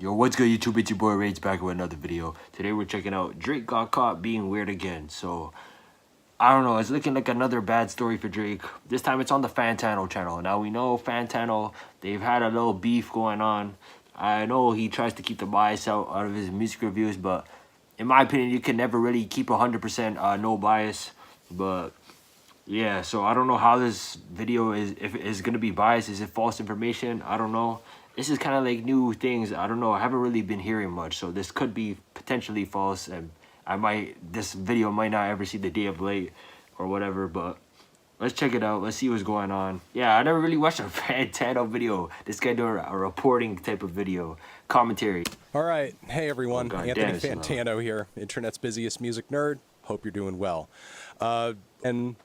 Yo, what's good YouTube? It's your boy Rage back with another video. Today we're checking out Drake got caught being weird again. So, I don't know, it's looking like another bad story for Drake. This time it's on the Fantano channel. Now we know Fantano, they've had a little beef going on. I know he tries to keep the bias out of his music reviews, but in my opinion, you can never really keep 100% no bias. But yeah, so I don't know how this video is, if it is going to be biased. Is it false information? I don't know. This is kind of like new things. I don't know. I haven't really been hearing much, so this could be potentially false, and this video might not ever see the day of light or whatever, but let's check it out. Let's see what's going on. Yeah, I never really watched a Fantano video. This guy doing a reporting type of video, commentary. All right. Hey, everyone. Oh, Anthony Fantano here, internet's busiest music nerd. Hope you're doing well. And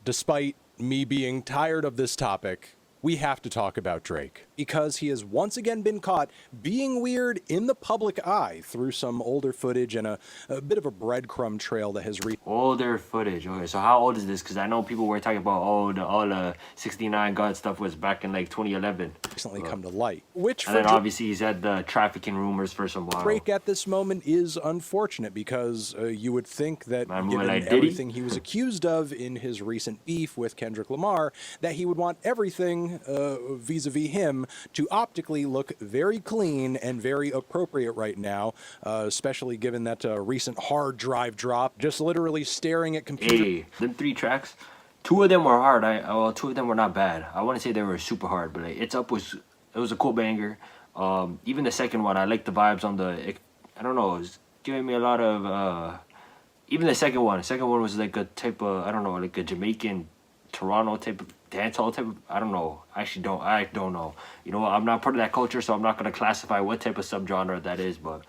despite me being tired of this topic, we have to talk about Drake because he has once again been caught being weird in the public eye through some older footage and a bit of a breadcrumb trail that has reached. Older footage. Okay, so how old is this? Because I know people were talking about, all the 69 God stuff was back in like 2011. Recently come to light. Which and then obviously he's had the trafficking rumors for some while. Drake at this moment is unfortunate because you would think that given everything he was accused of in his recent beef with Kendrick Lamar, that he would want everything vis-a-vis him to optically look very clean and very appropriate right now, especially given that recent hard drive drop, just literally staring at computer. Hey, them 3 tracks, 2 of them were hard. Well, 2 of them were not bad. I wouldn't say they were super hard, but like, it was a cool banger. Even the second one, I like the vibes on the, I don't know, it was giving me a lot of, even the second one was like a type of, I don't know, like a Jamaican Toronto type of dancehall type of, I don't know. I don't know. You know, I'm not part of that culture, so I'm not gonna classify what type of subgenre that is, but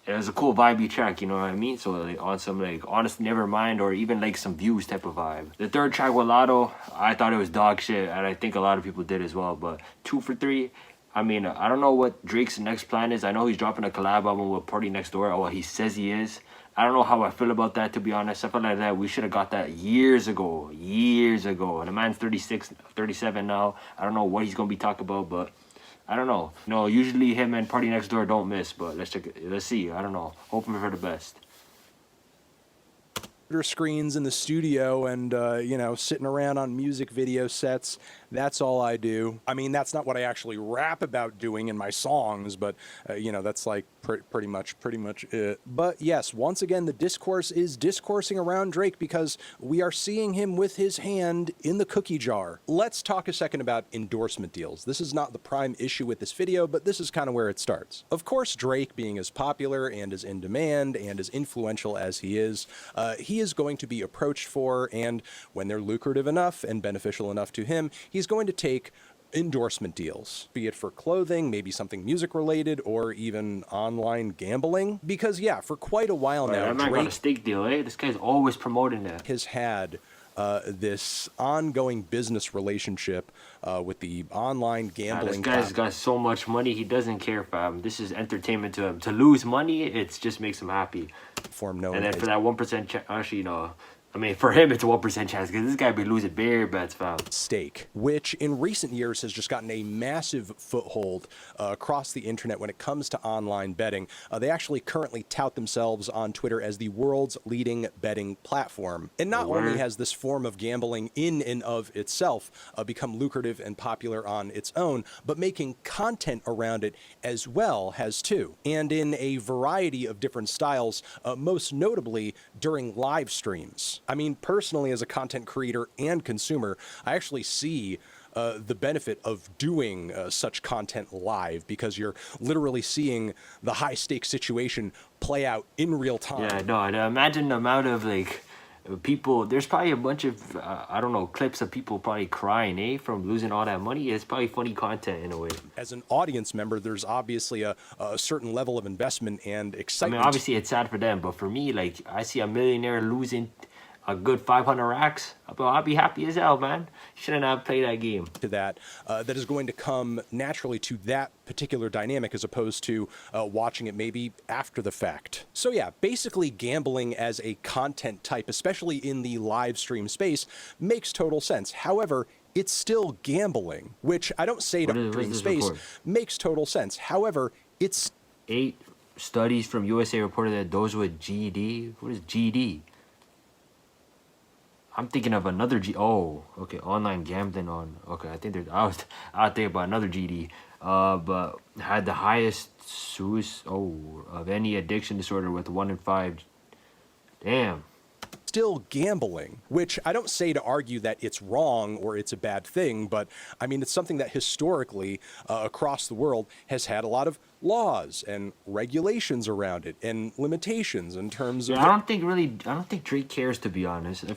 it was a cool vibey track, you know what I mean? So like on some like Honest Nevermind or even like some Views type of vibe. The third track with Lotto, I thought it was dog shit, and I think a lot of people did as well, but 2 for 3. I mean, I don't know what Drake's next plan is. I know he's dropping a collab album with Partynextdoor. Oh, he says he is. I don't know how I feel about that, to be honest. I feel like that we should have got that years ago. And the man's 36, 37 now. I don't know what he's going to be talking about, but I don't know. No, usually him and Partynextdoor don't miss, but let's check it. Let's see. I don't know. Hoping for the best. Screens in the studio and you know, sitting around on music video sets. That's all I do. I mean, that's not what I actually rap about doing in my songs, but you know, that's like pretty much it. But yes, once again, the discourse is discoursing around Drake because we are seeing him with his hand in the cookie jar. Let's talk a second about endorsement deals. This is not the prime issue with this video, but this is kind of where it starts. Of course, Drake, being as popular and as in demand and as influential as he is going to be approached for, and when they're lucrative enough and beneficial enough to him, he's going to take endorsement deals, be it for clothing, maybe something music related, or even online gambling. Because yeah, for quite a while now, Drake got a steak deal, eh? This guy's always promoting that. Has had this ongoing business relationship with the online gambling. This guy's got so much money, he doesn't care, fam. This is entertainment to him. To lose money, it just makes him happy. And then for that 1%, actually, no. I mean, for him, it's a 1% chance because this guy be losing bare bets, fam. Stake, which in recent years has just gotten a massive foothold across the internet when it comes to online betting. They actually currently tout themselves on Twitter as the world's leading betting platform. And not only has this form of gambling in and of itself become lucrative and popular on its own, but making content around it as well has too. And in a variety of different styles, most notably during live streams. I mean, personally, as a content creator and consumer, I actually see the benefit of doing such content live because you're literally seeing the high stakes situation play out in real time. Yeah, no, and imagine the amount of like people. There's probably a bunch of I don't know, clips of people probably crying, from losing all that money. It's probably funny content in a way. As an audience member, there's obviously a certain level of investment and excitement. I mean, obviously it's sad for them, but for me, like, I see a millionaire losing a good 500 racks, I'll be happy as hell, man. Shouldn't have played that game. To that is going to come naturally to that particular dynamic as opposed to watching it maybe after the fact. So yeah, basically gambling as a content type, especially in the live stream space, makes total sense. However, it's still gambling, which I don't say to stream space makes total sense. However, It's 8 studies from USA reported that those with GED. What is GED? I'm thinking of another Oh, okay. Online gambling on. Okay, I think there's. I was thinking about another GD. But had the highest of any addiction disorder with 1 in 5. Damn. still gambling, which I don't say to argue that it's wrong or it's a bad thing, but I mean, it's something that historically across the world has had a lot of laws and regulations around it and limitations in terms of. Yeah, I don't think Drake cares, to be honest. I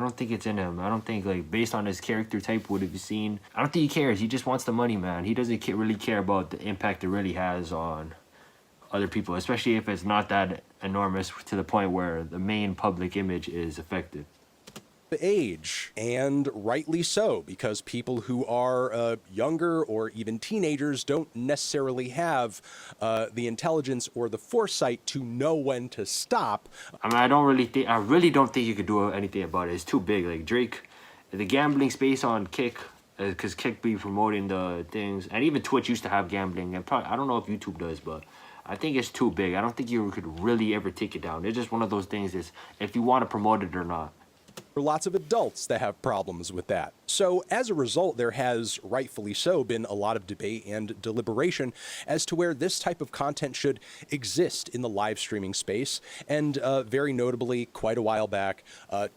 don't think it's in him. I don't think, like, based on his character type, what have you seen? I don't think he cares. He just wants the money, man. He doesn't really care about the impact it really has on other people, especially if it's not that enormous to the point where the main public image is affected. Age, and rightly so, because people who are younger or even teenagers don't necessarily have the intelligence or the foresight to know when to stop. I mean, I really don't think you could do anything about it. It's too big. Like Drake, the gambling space on Kick, because Kick be promoting the things, and even Twitch used to have gambling, and probably, I don't know if YouTube does, but I think it's too big. I don't think you could really ever take it down. It's just one of those things is if you want to promote it or not. For lots of adults that have problems with that. So as a result, there has, rightfully so, been a lot of debate and deliberation as to where this type of content should exist in the live streaming space. And very notably, quite a while back,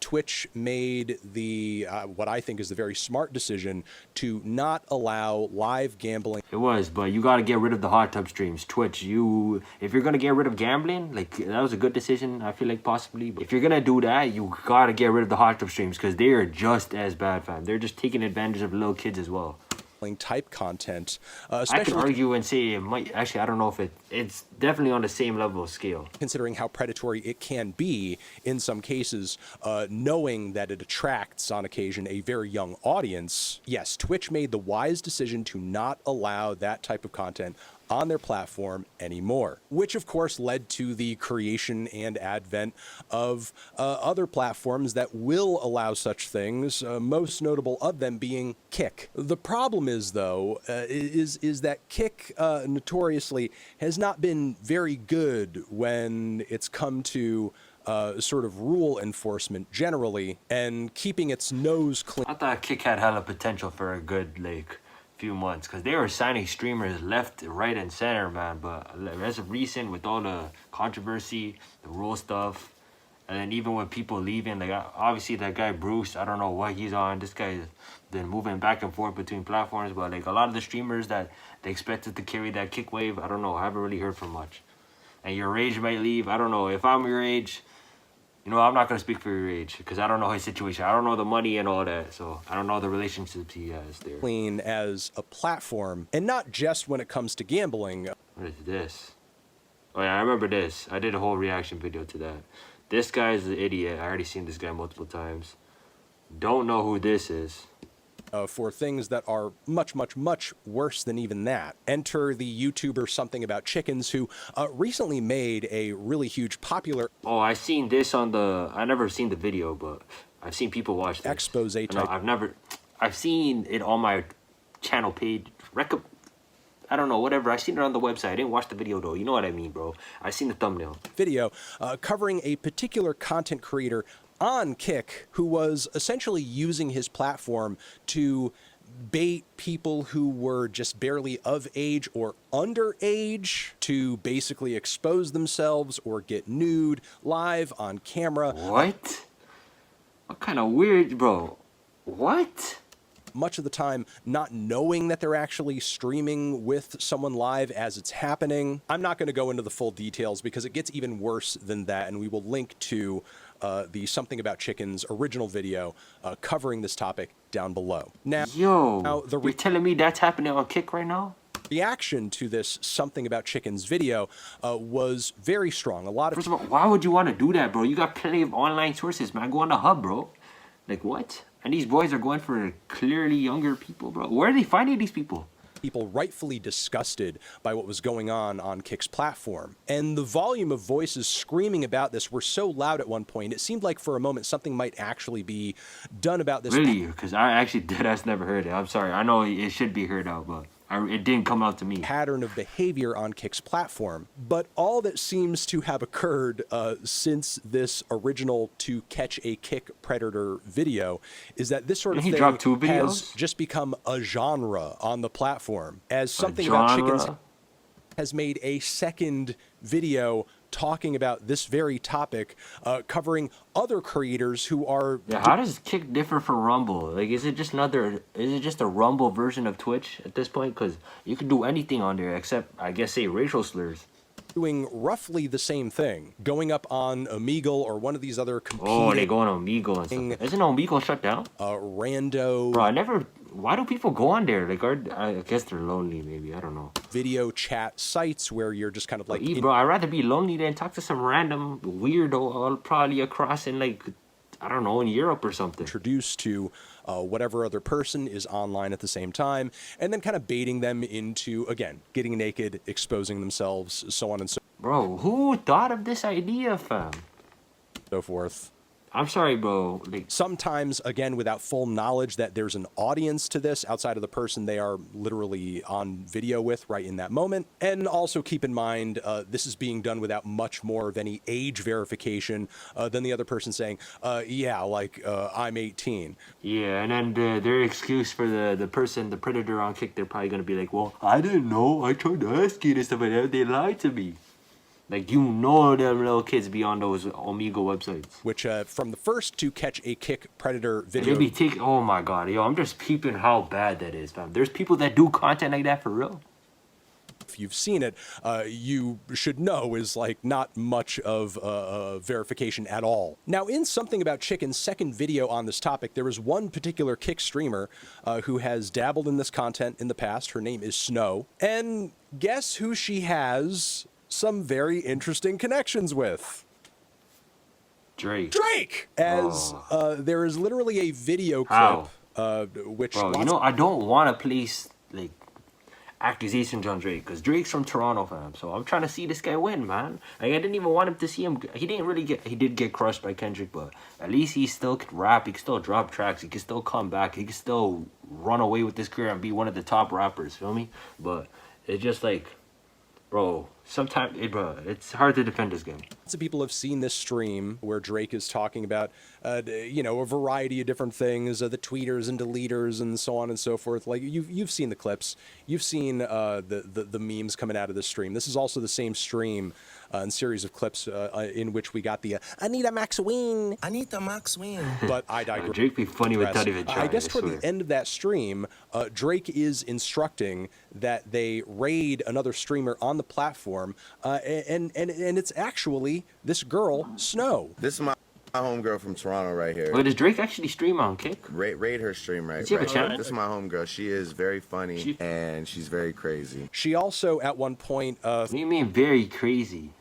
Twitch made the what I think is the very smart decision to not allow live gambling. It was, but you got to get rid of the hot tub streams. Twitch, if you're going to get rid of gambling, like, that was a good decision, I feel like, possibly. But if you're going to do that, you got to get rid of the hot tub streams, because they are just as bad, fam. They're just taking advantage of little kids as well. Type content, I could argue and say it might, actually, I don't know if it's definitely on the same level of scale. Considering how predatory it can be in some cases, knowing that it attracts on occasion a very young audience, yes, Twitch made the wise decision to not allow that type of content on their platform anymore, which of course led to the creation and advent of other platforms that will allow such things, most notable of them being Kick. The problem is, though, is that Kick notoriously has not been very good when it's come to sort of rule enforcement generally and keeping its nose clean. I thought Kick had hella potential for a good, like, few months, because they were signing streamers left, right, and center, man. But as of recent, with all the controversy, the rule stuff, and then even with people leaving, like, obviously that guy Bruce, I don't know what he's on. This guy's been moving back and forth between platforms, but like a lot of the streamers that they expected to carry that Kick wave, I don't know, I haven't really heard from much. And your age might leave. I don't know. If I'm your age, you know, I'm not going to speak for your age, because I don't know his situation. I don't know the money and all that, so I don't know the relationships he has there. Clean as a platform, and not just when it comes to gambling. What is this? Oh yeah, I remember this. I did a whole reaction video to that. This guy's an idiot. I already seen this guy multiple times. Don't know who this is. For things that are much, much, much worse than even that. Enter the YouTuber Something About Chickens, who recently made a really huge popular... Oh, I seen this on the... I never seen the video, but I've seen people watch this. Expose type. No, I've seen it on my channel page. I don't know, whatever. I seen it on the website. I didn't watch the video, though. You know what I mean, bro. I seen the thumbnail. Video covering a particular content creator on Kick who was essentially using his platform to bait people who were just barely of age or underage to basically expose themselves or get nude live on camera. What? What kind of weird, bro? What? Much of the time not knowing that they're actually streaming with someone live as it's happening. I'm not going to go into the full details because it gets even worse than that, and we will link to the Something About Chickens original video covering this topic down below. Now, you're telling me that's happening on Kick right now? Reaction to this Something About Chickens video was very strong. First of all, why would you want to do that, bro? You got plenty of online sources, man. Go on the hub, bro. Like, what? And these boys are going for clearly younger people, bro. Where are they finding these people? People rightfully disgusted by what was going on Kick's platform. And the volume of voices screaming about this were so loud at one point, it seemed like for a moment something might actually be done about this. Really? Because I actually deadass never heard it. I'm sorry. I know it should be heard out, but It didn't come out to me. Pattern of behavior on Kick's platform. But all that seems to have occurred since this original To Catch a Kick Predator video is that this sort of He thing dropped 2 videos? has just become a genre on the platform, as something genre? about chickens has made a second video talking about this very topic, covering other creators who are... Yeah, how does Kick differ from Rumble? Like, is it just a Rumble version of Twitch at this point? Because you can do anything on there except, I guess, say racial slurs. Doing roughly the same thing, going up on Omegle or one of these other competing... Oh, they going on Omegle and stuff. Isn't Omegle shut down? Rando... Bro, why do people go on there? Like, I guess they're lonely, maybe. I don't know. Video chat sites where you're just kind of like... Bro, I'd rather be lonely than talk to some random weirdo probably across in, like, I don't know, in Europe or something. Introduced to whatever other person is online at the same time, and then kind of baiting them into, again, getting naked, exposing themselves, so on and so Bro, who thought of this idea, fam? forth. I'm sorry, bro. Like, Sometimes, again, without full knowledge that there's an audience to this outside of the person they are literally on video with right in that moment. And also keep in mind, this is being done without much more of any age verification than the other person saying, yeah, like, I'm 18. yeah, and then their excuse for the predator on Kick, they're probably going to be like, well, I didn't know. I tried to ask you and stuff like that. They lied to me. Like, you know them little kids be on those Omegle websites. Which, from the first To Catch a Kick Predator video... They be oh my god, yo, I'm just peeping how bad that is, fam. There's people that do content like that for real. If you've seen it, you should know is like not much of verification at all. Now, in Something About Chicken's second video on this topic, there was one particular Kick streamer who has dabbled in this content in the past. Her name is Snow. And guess who she has some very interesting connections with? Drake! As there is literally a video clip which... Bro, you know, I don't want to place, like, accusations on Drake, because Drake's from Toronto, fam. So I'm trying to see this guy win, man. Like, I didn't even want him to see him. He did get crushed by Kendrick, but at least he still could rap. He could still drop tracks. He could still come back. He could still run away with his career and be one of the top rappers, feel me? But it's just like... Bro, sometimes, it's hard to defend this game. Lots of people have seen this stream where Drake is talking about, you know, a variety of different things, the tweeters and deleters and so on and so forth. Like, you've seen the clips. You've seen the memes coming out of this stream. This is also the same stream and series of clips in which we got the Anita Maxween. Anita Maxween. But I digress. Drake be funny without even trying. I guess toward the end of that stream, Drake is instructing that they raid another streamer on the platform, and it's actually this girl, Snow. This is my homegirl from Toronto right here. Wait, does Drake actually stream on Kick? Raid her stream right Does he have a right channel? here. This is my homegirl. She is very funny and she's very crazy. She also, at one point... What do you mean very crazy?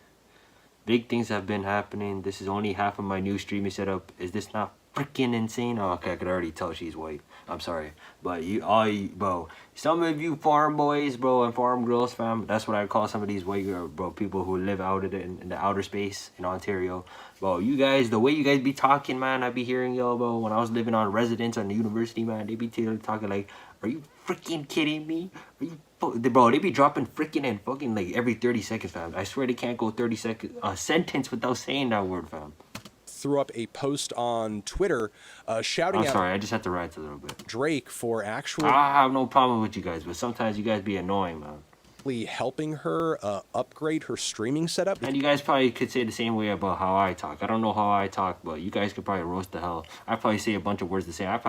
Big things have been happening. This is only half of my new streaming setup. Is this not freaking insane? Oh, okay, I could already tell she's white. I'm sorry. But bro, some of you farm boys, bro, and farm girls, fam, that's what I call some of these white girl, bro, people who live out in the outer space in Ontario. Bro, you guys, the way you guys be talking, man, I be hearing y'all, bro, when I was living on residence on the university, man, they be talking like, are you freaking kidding me? Are you bro, they be dropping freaking and fucking like every 30 seconds, fam. I swear they can't go 30 seconds, a sentence without saying that word, fam. Threw up a post on Twitter shouting out... sorry, I just had to rant a little bit. Drake for actually... I have no problem with you guys, but sometimes you guys be annoying, man. Helping her upgrade her streaming setup. And you guys probably could say the same way about how I talk. I don't know how I talk, but you guys could probably roast the hell. I probably say a bunch of words the same.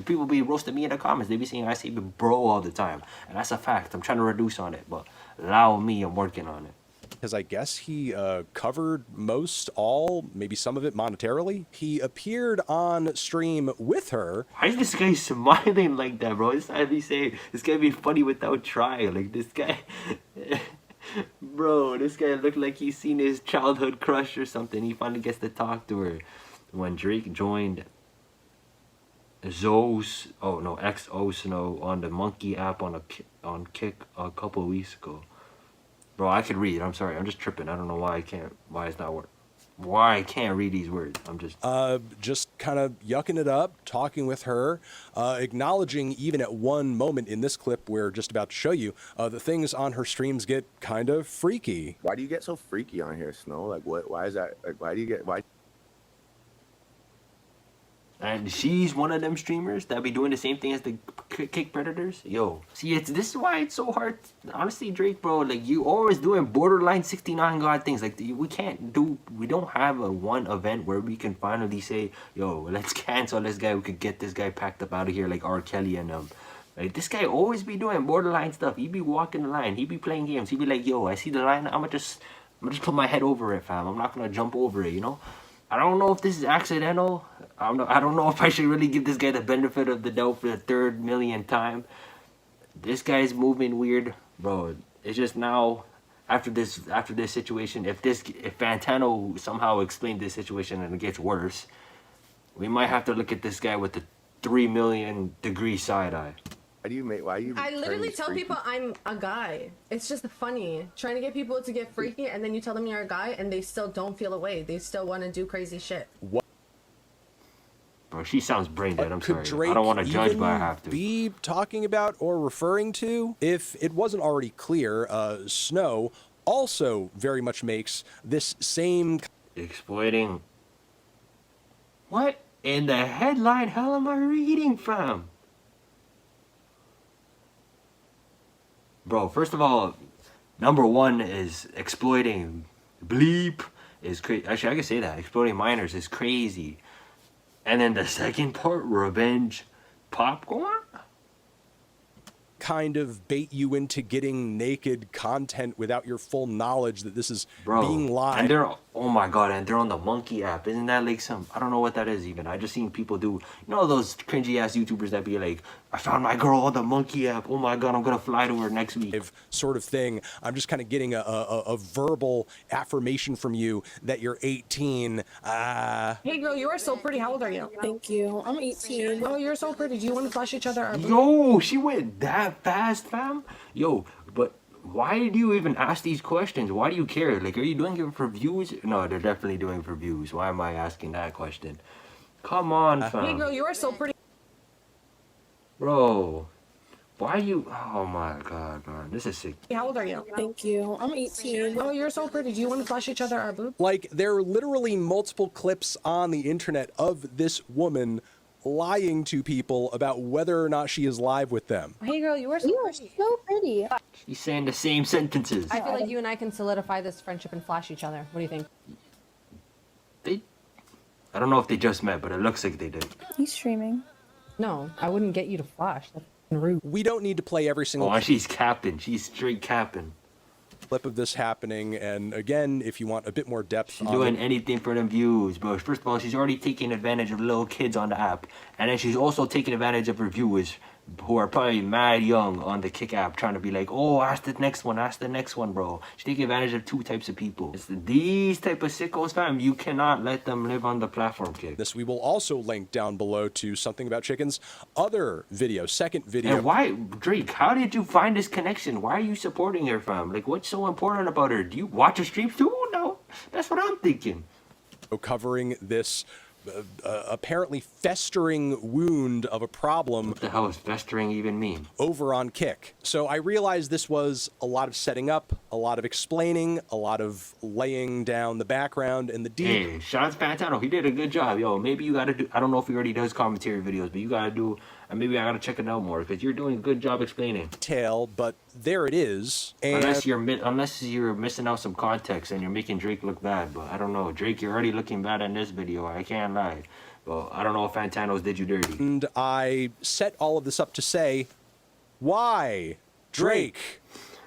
People be roasting me in the comments. They be saying I say bro all the time. And that's a fact. I'm trying to reduce on it, but allow me, I'm working on it. Because I guess he covered most, all, maybe some of it monetarily. He appeared on stream with her. Why is this guy smiling like that, bro? It's gotta be saying, it's gonna be funny without trying. Like, this guy... Bro, this guy looked like he's seen his childhood crush or something. He finally gets to talk to her. When Drake joined XO Snow on the Monkey app on Kick a couple of weeks ago. Bro, I could read. I'm sorry. I'm just tripping. I don't know why I can't. Why it's not working. Why I can't read these words? I'm Just kind of yucking it up, talking with her, acknowledging even at one moment in this clip we're just about to show you, the things on her streams get kind of freaky. Why do you get so freaky on here, Snow? Like, what? Why is that? Like, why do you get? Why? And she's one of them streamers that be doing the same thing as the kick predators. Yo, see, this is why it's so hard. Honestly, Drake, bro, like you always doing borderline 69 God things. Like we don't have a one event where we can finally say, yo, let's cancel this guy. We could get this guy packed up out of here like R. Kelly and them. Like this guy always be doing borderline stuff. He be walking the line. He be playing games. He be like, yo, I see the line. I'm gonna just put my head over it, fam. I'm not gonna jump over it, you know. I don't know if this is accidental. I don't know if I should really give this guy the benefit of the doubt for the 3rd millionth time. This guy's moving weird, bro. It's just now, after this situation, if Fantano somehow explained this situation and it gets worse, we might have to look at this guy with the 3 million degree side eye. Why you? I literally tell freaky? people I'm a guy. It's just funny trying to get people to get freaky, and then you tell them you're a guy, and they still don't feel away. They still want to do crazy shit. What? Bro, she sounds brain dead. I'm sorry. Drake I don't want to judge, but I have to. Be talking about or referring to? If it wasn't already clear, Snow also very much makes this same Exploiting. What in the headline hell am I reading from? Bro, first of all, number 1 is exploiting bleep is crazy. Actually, I can say that. Exploiting minors is crazy. And then the second part, revenge popcorn? kind of bait you into getting naked content without your full knowledge that this is being live. And they're, oh my god, and they're on the Monkey app. Isn't that like some, I don't know what that is even. I just seen people do, you know those cringy ass YouTubers that be like, I found my girl on the Monkey app. Oh my god, I'm gonna fly to her next week. Sort of thing. I'm just kind of getting a verbal affirmation from you that you're 18. Hey girl, you are so pretty. How old are you? Thank you. I'm 18. Oh, you're so pretty. Do you want to flash each other our boobs? Yo, she went that fast, fam. Yo, but why do you even ask these questions? Why do you care? Like, are you doing it for views? No, they're definitely doing it for views. Why am I asking that question? Come on, fam. Hey girl, you are so pretty. Bro, why you? Oh my god, man, this is sick. How old are you? Thank you. I'm 18. Oh, you're so pretty. Do you want to flash each other our boobs? Like, there are literally multiple clips on the internet of this woman lying to people about whether or not she is live with them. Hey girl, you are so pretty. So pretty. She's saying the same sentences. I feel like you and I can solidify this friendship and flash each other. What do you think? I don't know if they just met, but it looks like they did. He's streaming. No, I wouldn't get you to flash. That's rude. We don't need to play every single Oh, she's capping. She's straight capping. clip of this happening. And again, if you want a bit more depth She's on doing it, anything for them views, bro. First of all, she's already taking advantage of little kids on the app. And then she's also taking advantage of her viewers who are probably mad young on the Kick app, trying to be like, oh, ask the next one, bro. She's taking advantage of two types of people. It's these type of sickos, fam. You cannot let them live on the platform, Kick. this we will also link down below to Something About Chickens other video, second video. And why, Drake, how did you find this connection? Why are you supporting her, fam? Like, what's so important about her? Do you watch her streams too? No, that's what I'm thinking. Covering this apparently festering wound of a problem. What the hell does festering even mean? Over on Kick. So I realized this was a lot of setting up, a lot of explaining, a lot of laying down the background and the Hey, shout out to Fantano. He did a good job. Yo, maybe you gotta do, I don't know if he already does commentary videos, but you gotta do, and maybe I gotta check it out more, because you're doing a good job explaining. detail, but there it is. And Unless you're missing out some context and you're making Drake look bad, but I don't know. Drake, you're already looking bad in this video. I can't lie. But I don't know if Fantano's did you dirty. and I set all of this up to say, why, Drake?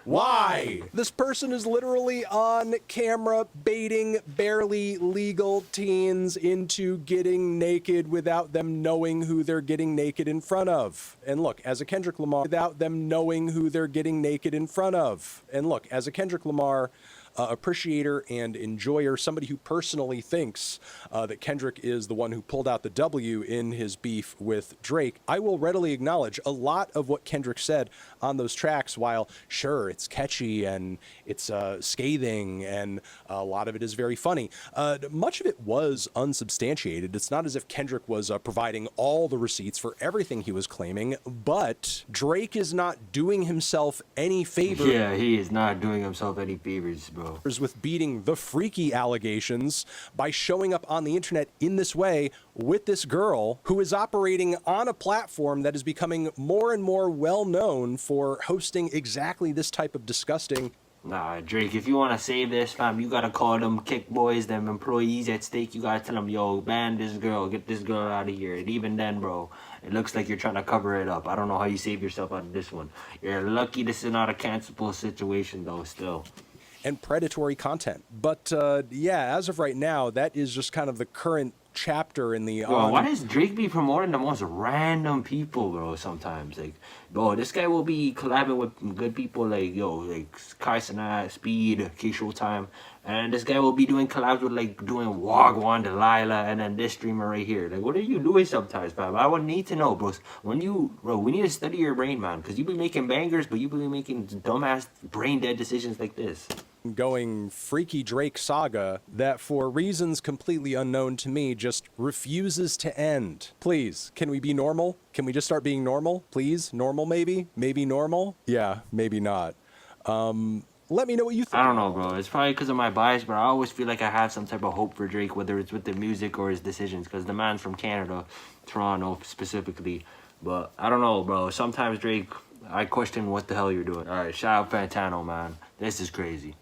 Why? This person is literally on camera baiting barely legal teens into getting naked without them knowing who they're getting naked in front of. And look, as a Kendrick Lamar, without them knowing who they're getting naked in front of. And look, as a Kendrick Lamar, appreciator and enjoyer, somebody who personally thinks that Kendrick is the one who pulled out the W in his beef with Drake, I will readily acknowledge a lot of what Kendrick said on those tracks, while sure, it's catchy and it's scathing and a lot of it is very funny. Much of it was unsubstantiated. It's not as if Kendrick was providing all the receipts for everything he was claiming, but Drake is not doing himself any favor. Yeah, he is not doing himself any favors, bro. With beating the freaky allegations by showing up on the internet in this way with this girl who is operating on a platform that is becoming more and more well known for hosting exactly this type of disgusting. Nah, Drake, if you want to save this, fam, you got to call them kick boys, them employees at stake. You got to tell them, yo, ban this girl, get this girl out of here. And even then, bro, it looks like you're trying to cover it up. I don't know how you save yourself out of this one. You're lucky this is not a cancelable situation, though, still. And predatory content. But yeah, as of right now, that is just kind of the current chapter in the Bro, why does Drake be promoting the most random people, bro, sometimes? Like, bro, this guy will be collabing with good people like, yo, like cenat, Speed, K-Showtime, and this guy will be doing collabs with, like, doing Wagwan, Delilah, and then this streamer right here. Like, what are you doing sometimes, fam? I would need to know, bro. We need to study your brain, man, because you be making bangers, but you be making dumbass, brain-dead decisions like this. Going freaky Drake saga that, for reasons completely unknown to me, just refuses to end. Please, can we be normal? Can we just start being normal? Please? Normal, maybe? Maybe normal? Yeah, maybe not. Let me know what you think. I don't know, bro. It's probably because of my bias, but I always feel like I have some type of hope for Drake, whether it's with the music or his decisions, because the man's from Canada, Toronto specifically. But I don't know, bro. Sometimes Drake, I question what the hell you're doing. All right, shout out Fantano, man. This is crazy.